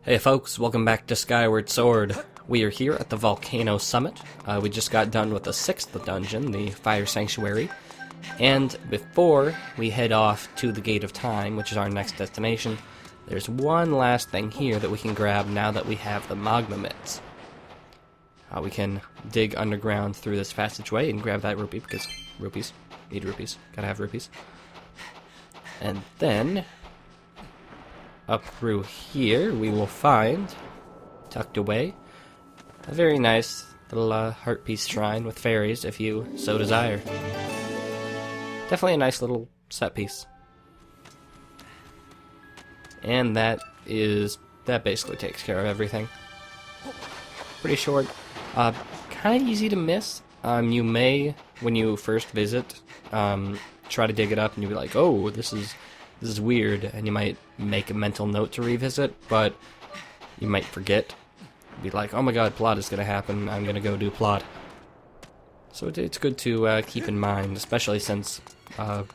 Hey folks, welcome back to Skyward Sword. We are here at the Volcano Summit. We just got done with the 6th dungeon, the Fire Sanctuary. And before we head off to the Gate of Time, which is our next destination, there's one last thing here that we can grab now that we have the Magma Mitts. We can dig underground through this passageway and grab that rupee, because rupees. Need rupees. Gotta have rupees. And then up through here, we will find, tucked away, a very nice little heart piece shrine with fairies, if you so desire. Definitely a nice little set piece. And that basically takes care of everything. Pretty short. Kind of easy to miss. You may, when you first visit, try to dig it up and you'll be like, oh, this is weird, and you might make a mental note to revisit, but you might forget. Be like, oh my god, plot is gonna happen, I'm gonna go do plot. So it's good to keep in mind, especially since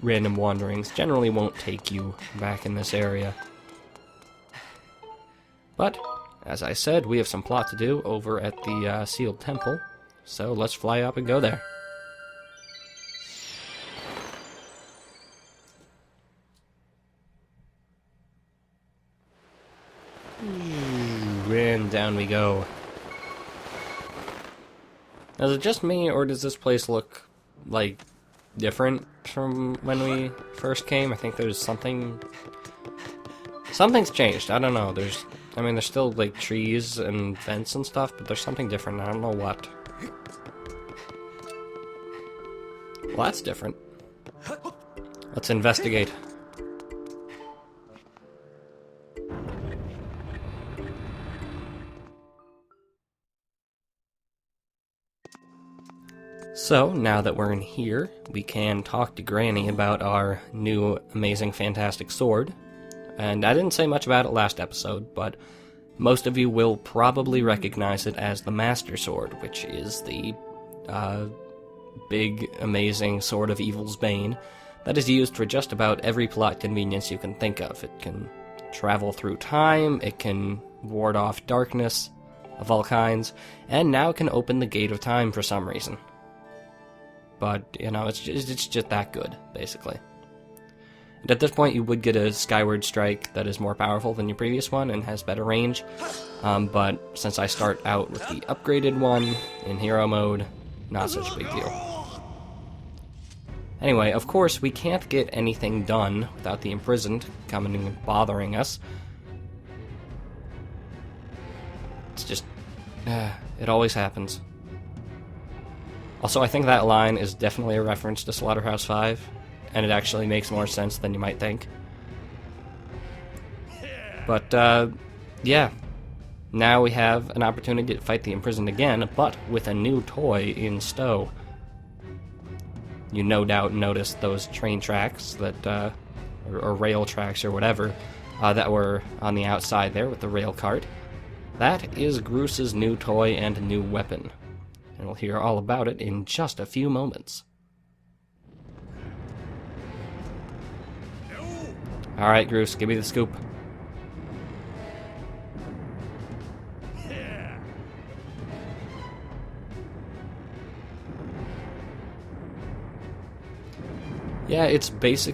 random wanderings generally won't take you back in this area. But, as I said, we have some plot to do over at the Sealed Temple, so let's fly up and go there. And down we go. Now, is it just me, or does this place look, like, different from when we first came? I think there's something's changed. I don't know. There's still, like, trees and vents and stuff, but there's something different. I don't know what. Well, that's different. Let's investigate. So, now that we're in here, we can talk to Granny about our new amazing fantastic sword. And I didn't say much about it last episode, but most of you will probably recognize it as the Master Sword, which is the big, amazing Sword of Evil's Bane that is used for just about every plot convenience you can think of. It can travel through time, it can ward off darkness of all kinds, and now it can open the Gate of Time for some reason. But, you know, it's just that good, basically. And at this point, you would get a Skyward Strike that is more powerful than your previous one and has better range. But since I start out with the upgraded one in hero mode, not such a big deal. Anyway, of course, we can't get anything done without the Imprisoned coming and bothering us. It's just, it always happens. Also, I think that line is definitely a reference to Slaughterhouse 5, and it actually makes more sense than you might think. But, yeah. Now we have an opportunity to fight the Imprisoned again, but with a new toy in stow. You no doubt noticed those train tracks that, or rail tracks or whatever, that were on the outside there with the rail cart. That is Grus's new toy and new weapon. And we'll hear all about it in just a few moments. Alright, Grus, give me the scoop. Yeah, it's the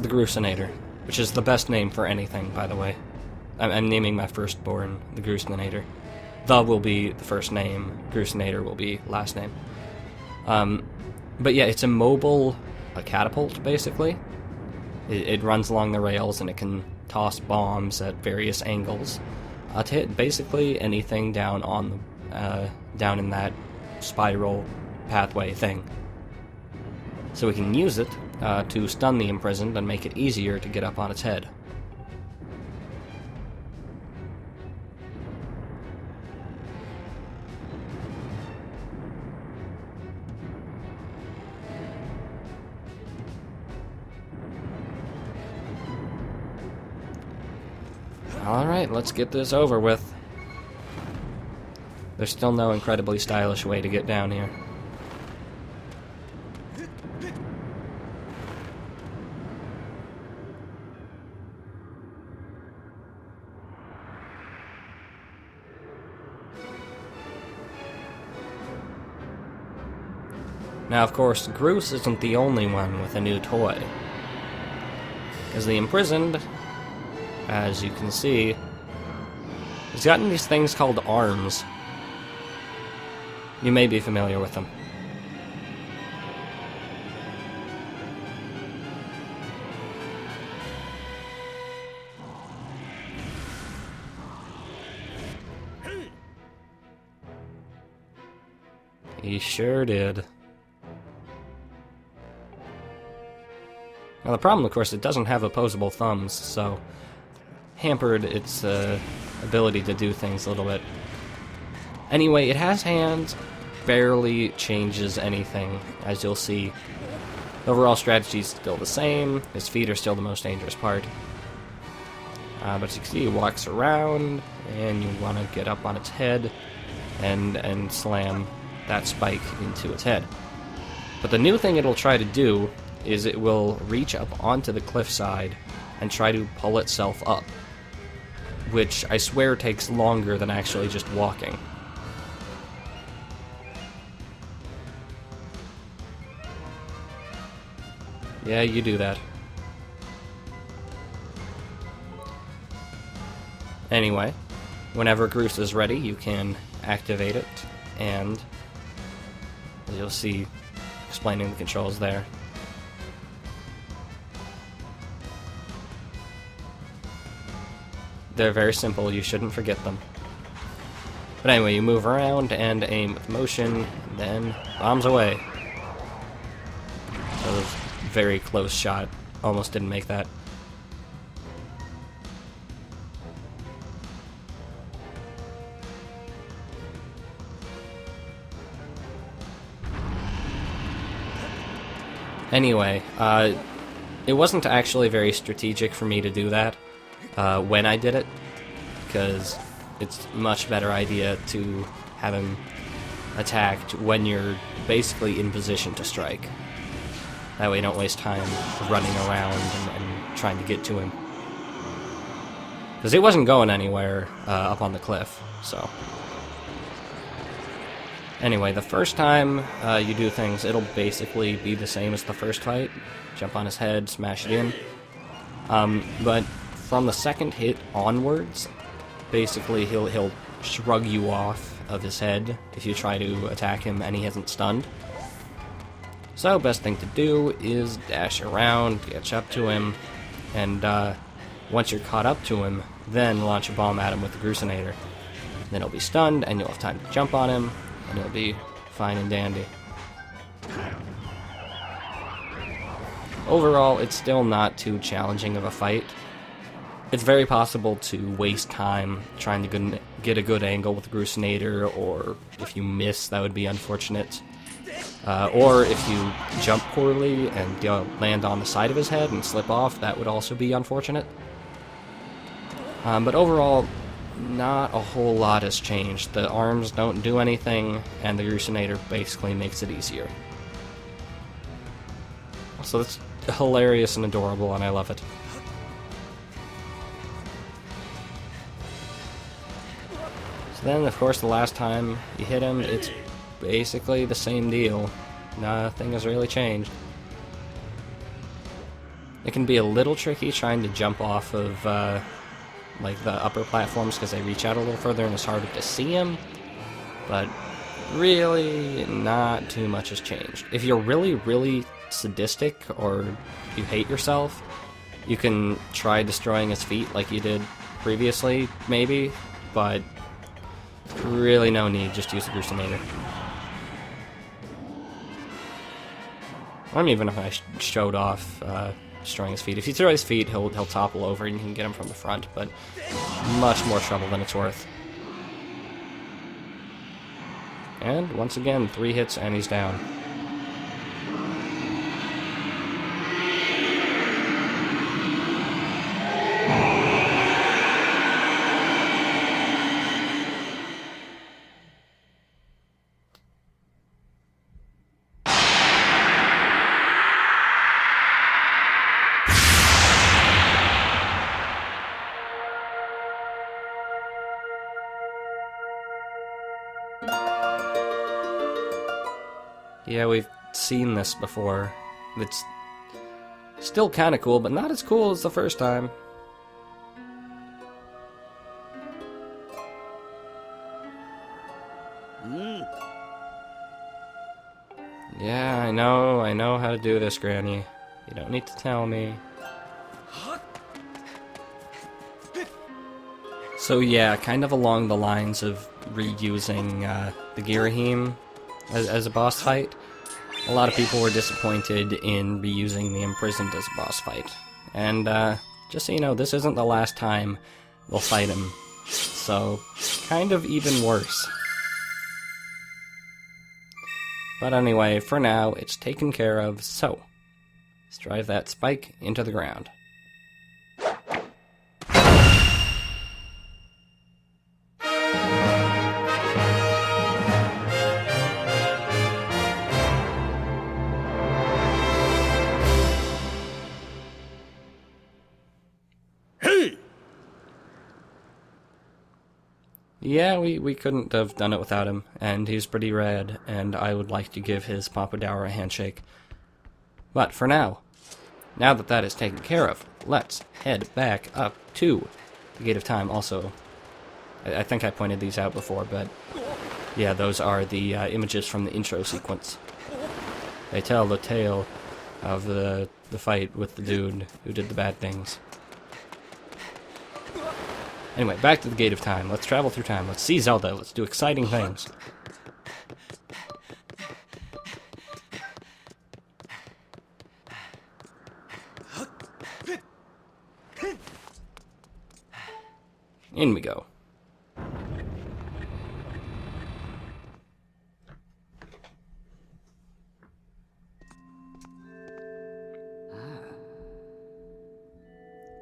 Grusinator, which is the best name for anything, by the way. I'm naming my firstborn the Grusinator. The will be the first name, Grusinator will be last name. But yeah, it's a catapult, basically. It runs along the rails, and it can toss bombs at various angles to hit basically anything down in that spiral pathway thing. So we can use it to stun the Imprisoned and make it easier to get up on its head. Alright, let's get this over with. There's still no incredibly stylish way to get down here. Now, of course, Grus isn't the only one with a new toy. Because the Imprisoned, as you can see, has gotten these things called arms. You may be familiar with them. He sure did. Now the problem, of course, it doesn't have opposable thumbs, so hampered its ability to do things a little bit. Anyway, it has hands, barely changes anything, as you'll see. The overall strategy is still the same, his feet are still the most dangerous part. But as you can see, he walks around, and you want to get up on its head and slam that spike into its head. But the new thing it'll try to do is it will reach up onto the cliffside and try to pull itself up, which I swear takes longer than actually just walking. Yeah, you do that. Anyway, whenever Grus is ready, you can activate it, and as you'll see, explaining the controls there. They're very simple, you shouldn't forget them. But anyway, you move around and aim with motion, then bombs away. So very close shot, almost didn't make that. Anyway, it wasn't actually very strategic for me to do that when I did it, because it's a much better idea to have him attacked when you're basically in position to strike. That way you don't waste time running around and trying to get to him. Because he wasn't going anywhere up on the cliff, so... Anyway, the first time you do things, it'll basically be the same as the first fight. Jump on his head, smash it in. But from the second hit onwards, basically he'll shrug you off of his head if you try to attack him and he isn't stunned. So, best thing to do is dash around, catch up to him, and once you're caught up to him, then launch a bomb at him with the Grusinator. Then he'll be stunned, and you'll have time to jump on him, and it'll be fine and dandy. Overall, it's still not too challenging of a fight. It's very possible to waste time trying to get a good angle with the Grusinator, or if you miss, that would be unfortunate. Or if you jump poorly and land on the side of his head and slip off, that would also be unfortunate. But overall, not a whole lot has changed. The arms don't do anything, and the Grusinator basically makes it easier. So it's hilarious and adorable, and I love it. So then, of course, the last time you hit him, it's basically the same deal. Nothing has really changed. It can be a little tricky trying to jump off of like the upper platforms because they reach out a little further and it's harder to see him, but really not too much has changed. If you're really, really sadistic or you hate yourself, you can try destroying his feet like you did previously, maybe, but really no need, just use the Grusinator. Even if I showed off destroying his feet. If you throw his feet, he'll topple over and you can get him from the front, but much more trouble than it's worth. And once again, 3 hits and he's down. Yeah, we've seen this before. It's still kind of cool, but not as cool as the first time. Yeah, I know how to do this, Granny. You don't need to tell me. So yeah, kind of along the lines of reusing the Girahim as a boss fight. A lot of people were disappointed in reusing the Imprisoned as a boss fight. And just so you know, this isn't the last time we'll fight him. So, kind of even worse. But anyway, for now, it's taken care of, so let's drive that spike into the ground. Yeah, we couldn't have done it without him, and he's pretty rad, and I would like to give his Papa Dower a handshake. But for now that is taken care of, let's head back up to the Gate of Time. Also, I think I pointed these out before, but yeah, those are the images from the intro sequence. They tell the tale of the fight with the dude who did the bad things. Anyway, back to the Gate of Time. Let's travel through time. Let's see Zelda. Let's do exciting things. In we go.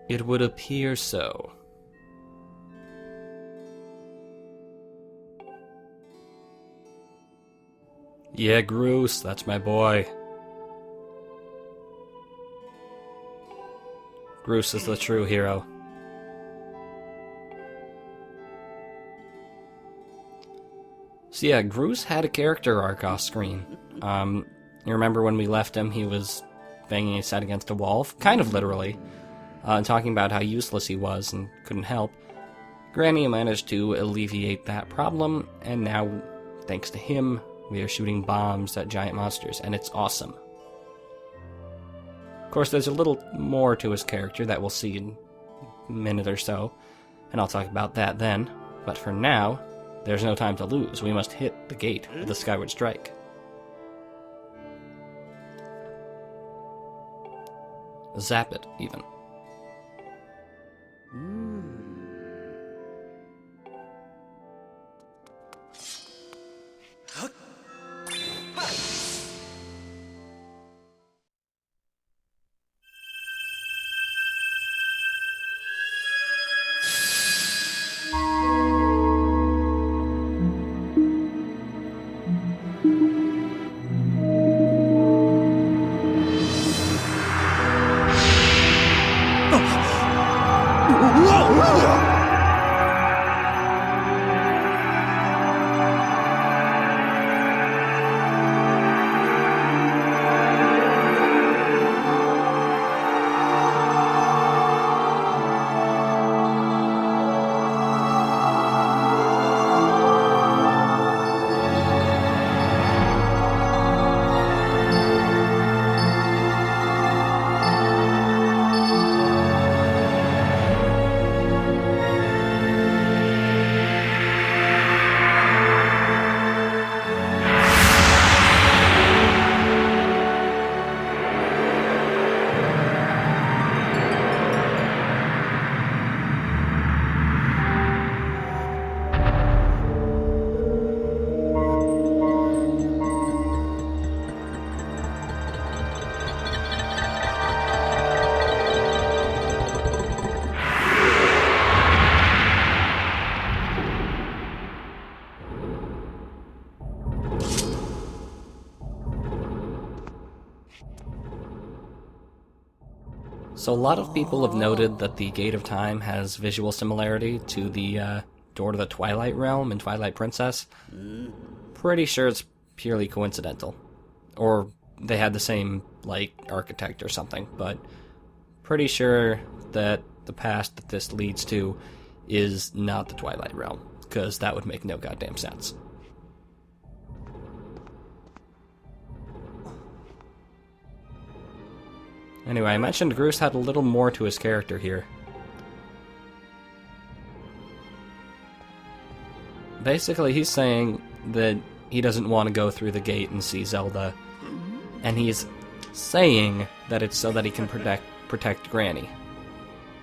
It would appear so. Yeah, Grus, that's my boy. Grus is the true hero. So yeah, Grus had a character arc off screen. You remember when we left him, he was banging his head against a wall, kind of literally, talking about how useless he was and couldn't help. Granny managed to alleviate that problem, and now, thanks to him, we are shooting bombs at giant monsters, and it's awesome. Of course, there's a little more to his character that we'll see in a minute or so, and I'll talk about that then. But for now, there's no time to lose. We must hit the gate with the Skyward Strike. Zap it, even. So a lot of people have noted that the Gate of Time has visual similarity to the Door to the Twilight Realm in Twilight Princess. Pretty sure it's purely coincidental. Or they had the same, like, architect or something, but pretty sure that the past that this leads to is not the Twilight Realm, because that would make no goddamn sense. Anyway, I mentioned Grus had a little more to his character here. Basically, he's saying that he doesn't want to go through the gate and see Zelda, and he's saying that it's so that he can protect Granny.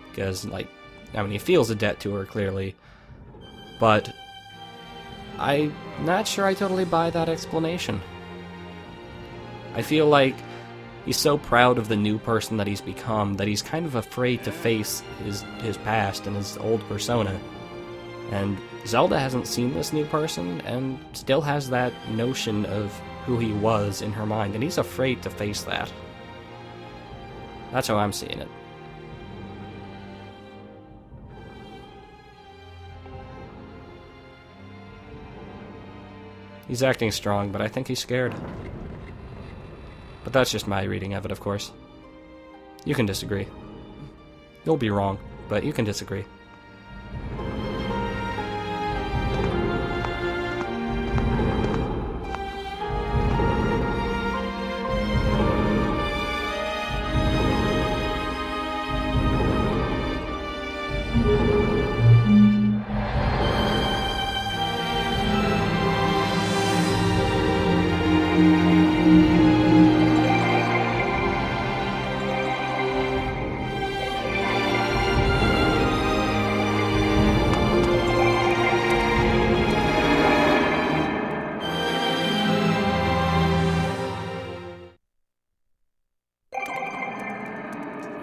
Because, like, I mean, he feels a debt to her, clearly, but I'm not sure I totally buy that explanation. I feel like he's so proud of the new person that he's become that he's kind of afraid to face his past and his old persona. And Zelda hasn't seen this new person and still has that notion of who he was in her mind, and he's afraid to face that. That's how I'm seeing it. He's acting strong, but I think he's scared. But that's just my reading of it, of course. You can disagree. You'll be wrong, but you can disagree.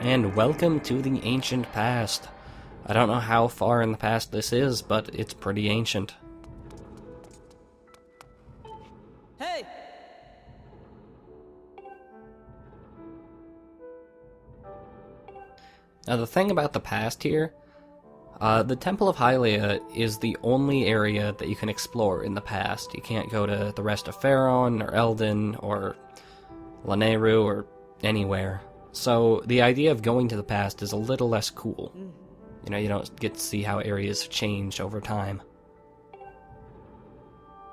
And welcome to the ancient past. I don't know how far in the past this is, but it's pretty ancient. Hey! Now the thing about the past here, the Temple of Hylia is the only area that you can explore in the past. You can't go to the rest of Faron, or Eldin, or Lanayru, or anywhere. So the idea of going to the past is a little less cool. You know, you don't get to see how areas change over time.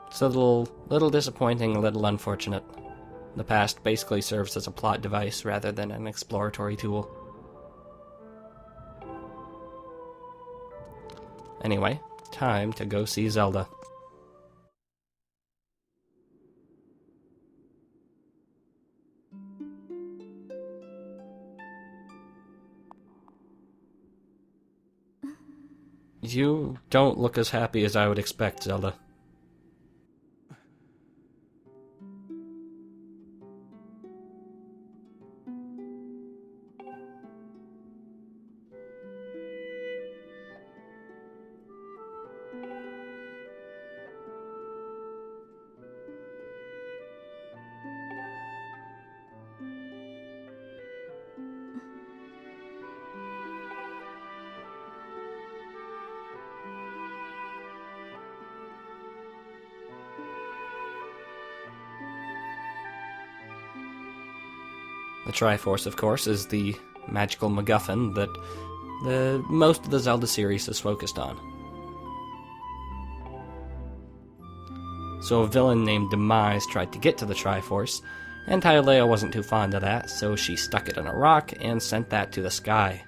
It's a little disappointing, a little unfortunate. The past basically serves as a plot device rather than an exploratory tool. Anyway, time to go see Zelda. You don't look as happy as I would expect, Zelda. The Triforce, of course, is the magical MacGuffin that most of the Zelda series is focused on. So a villain named Demise tried to get to the Triforce, and Hylia wasn't too fond of that, so she stuck it in a rock and sent that to the sky.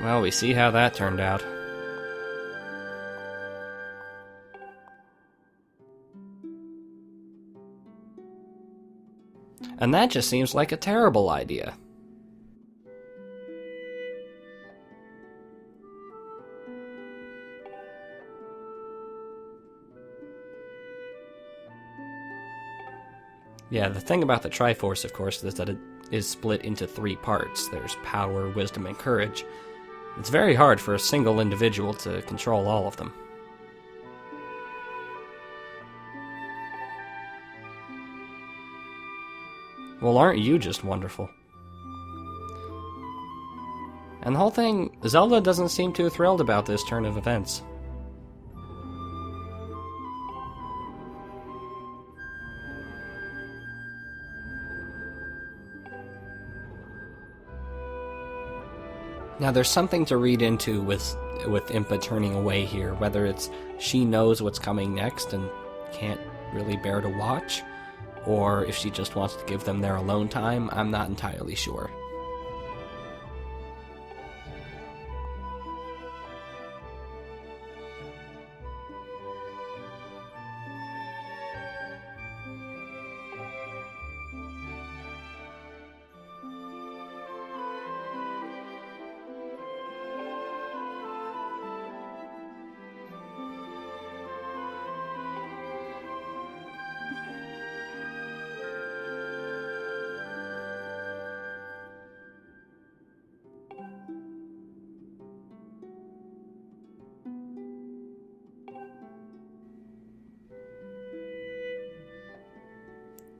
Well, we see how that turned out. And that just seems like a terrible idea. Yeah, the thing about the Triforce, of course, is that it is split into 3 parts. There's power, wisdom, and courage. It's very hard for a single individual to control all of them. Well, aren't you just wonderful? And the whole thing, Zelda doesn't seem too thrilled about this turn of events. Now, there's something to read into with Impa turning away here, whether it's she knows what's coming next and can't really bear to watch, or if she just wants to give them their alone time. I'm not entirely sure.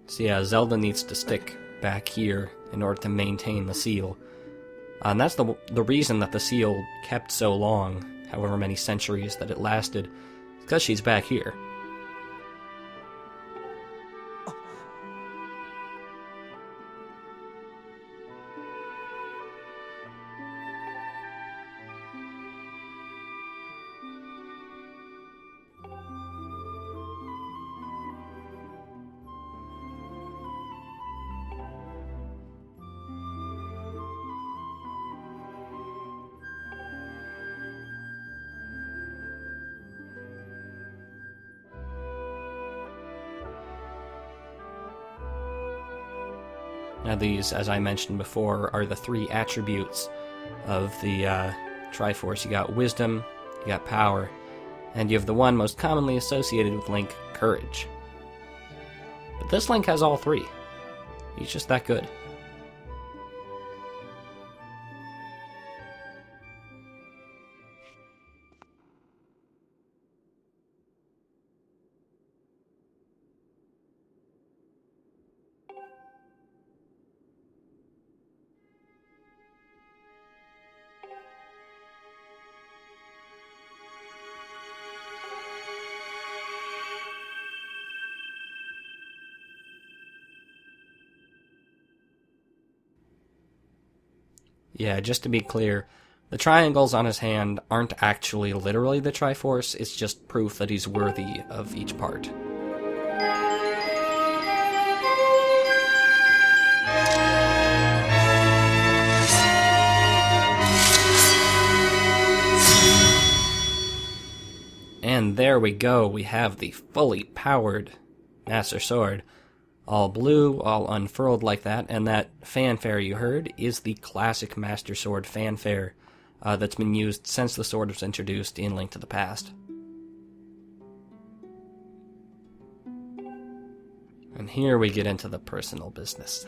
So yeah, Zelda needs to stick back here in order to maintain the seal. And that's the reason that the seal kept so long, however many centuries that it lasted, because she's back here. Now these, as I mentioned before, are the 3 attributes of the Triforce. You got wisdom, you got power, and you have the one most commonly associated with Link, courage. But this Link has all 3. He's just that good. Yeah, just to be clear, the triangles on his hand aren't actually literally the Triforce, it's just proof that he's worthy of each part. And there we go, we have the fully powered Master Sword. All blue, all unfurled like that, and that fanfare you heard is the classic Master Sword fanfare that's been used since the sword was introduced in Link to the Past. And here we get into the personal business.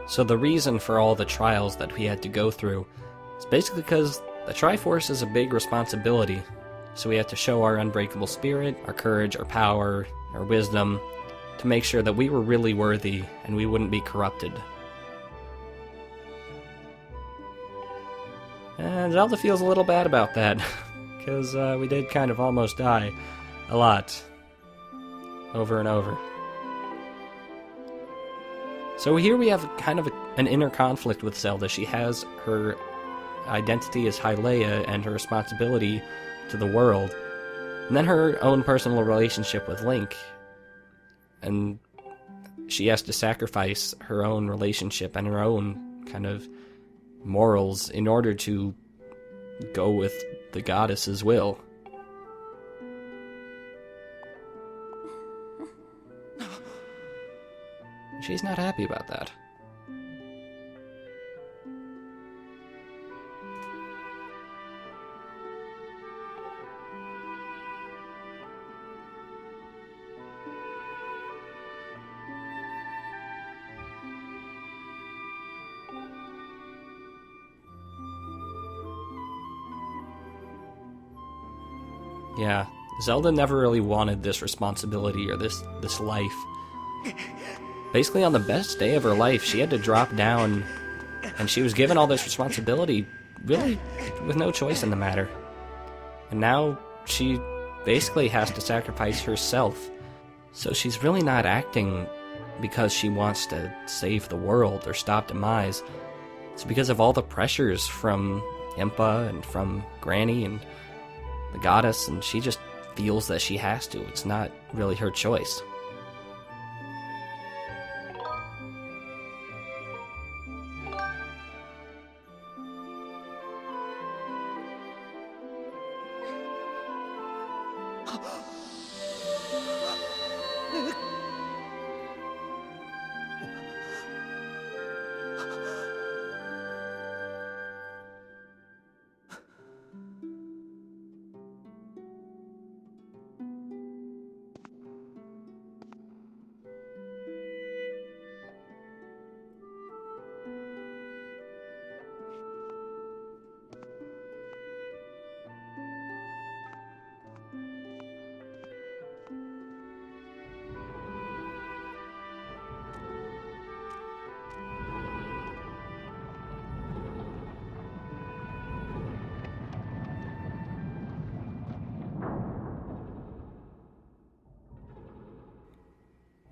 So the reason for all the trials that we had to go through is basically because the Triforce is a big responsibility. So we had to show our unbreakable spirit, our courage, our power, our wisdom, to make sure that we were really worthy and we wouldn't be corrupted. And Zelda feels a little bad about that, because we did kind of almost die a lot. over and over. So here we have kind of an inner conflict with Zelda. She has her identity as Hylia and her responsibility to the world, and then her own personal relationship with Link. And she has to sacrifice her own relationship and her own kind of morals in order to go with the goddess's will. She's not happy about that. Yeah, Zelda never really wanted this responsibility or this life. Basically, on the best day of her life, she had to drop down, and she was given all this responsibility, really, with no choice in the matter. And now, she basically has to sacrifice herself. So she's really not acting because she wants to save the world or stop demise. It's because of all the pressures from Impa and from Granny and the goddess, and she just feels that she has to. It's not really her choice.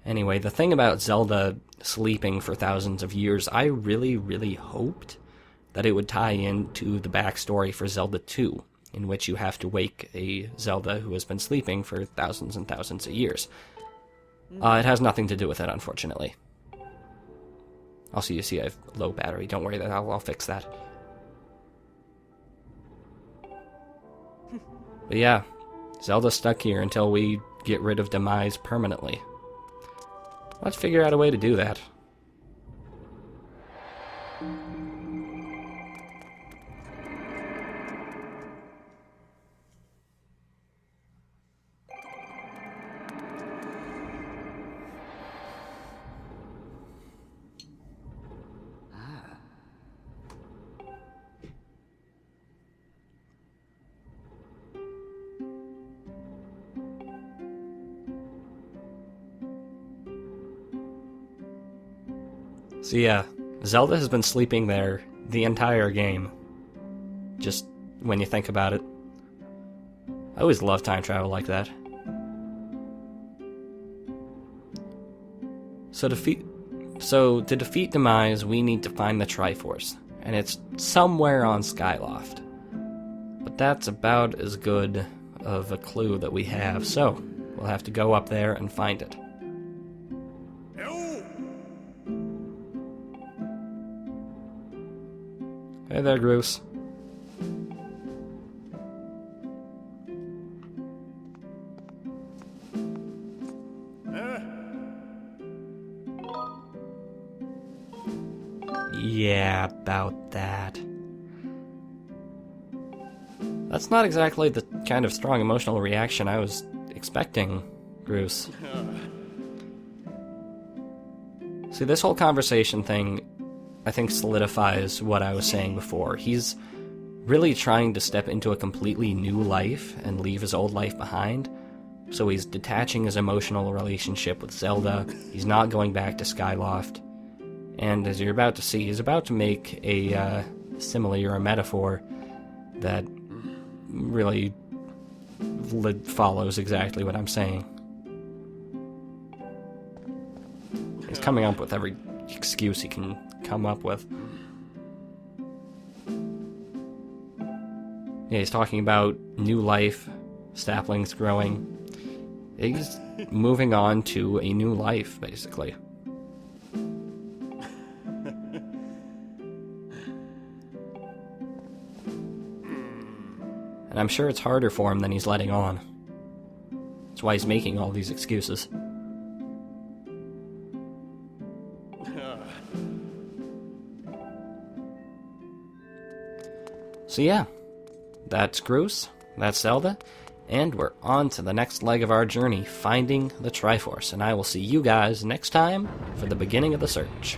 Anyway, the thing about Zelda sleeping for thousands of years, I really, really hoped that it would tie into the backstory for Zelda 2, in which you have to wake a Zelda who has been sleeping for thousands and thousands of years. It has nothing to do with it, unfortunately. Also, you see I have low battery. Don't worry, I'll fix that. But yeah, Zelda's stuck here until we get rid of Demise permanently. Let's figure out a way to do that. So yeah, Zelda has been sleeping there the entire game. Just when you think about it. I always love time travel like that. So to defeat Demise, we need to find the Triforce, and it's somewhere on Skyloft. But that's about as good of a clue that we have, so we'll have to go up there and find it. Hey there, Grus. Yeah, about that. That's not exactly the kind of strong emotional reaction I was expecting, Grus. See, this whole conversation thing, I think, solidifies what I was saying before. He's really trying to step into a completely new life and leave his old life behind. So he's detaching his emotional relationship with Zelda. He's not going back to Skyloft. And as you're about to see, he's about to make a simile or a metaphor that really follows exactly what I'm saying. He's coming up with every excuse he can come up with. Yeah, he's talking about new life, saplings growing. He's moving on to a new life, basically. And I'm sure it's harder for him than he's letting on. That's why he's making all these excuses. So yeah, that's Grus, that's Zelda, and we're on to the next leg of our journey, finding the Triforce. And I will see you guys next time for the beginning of the search.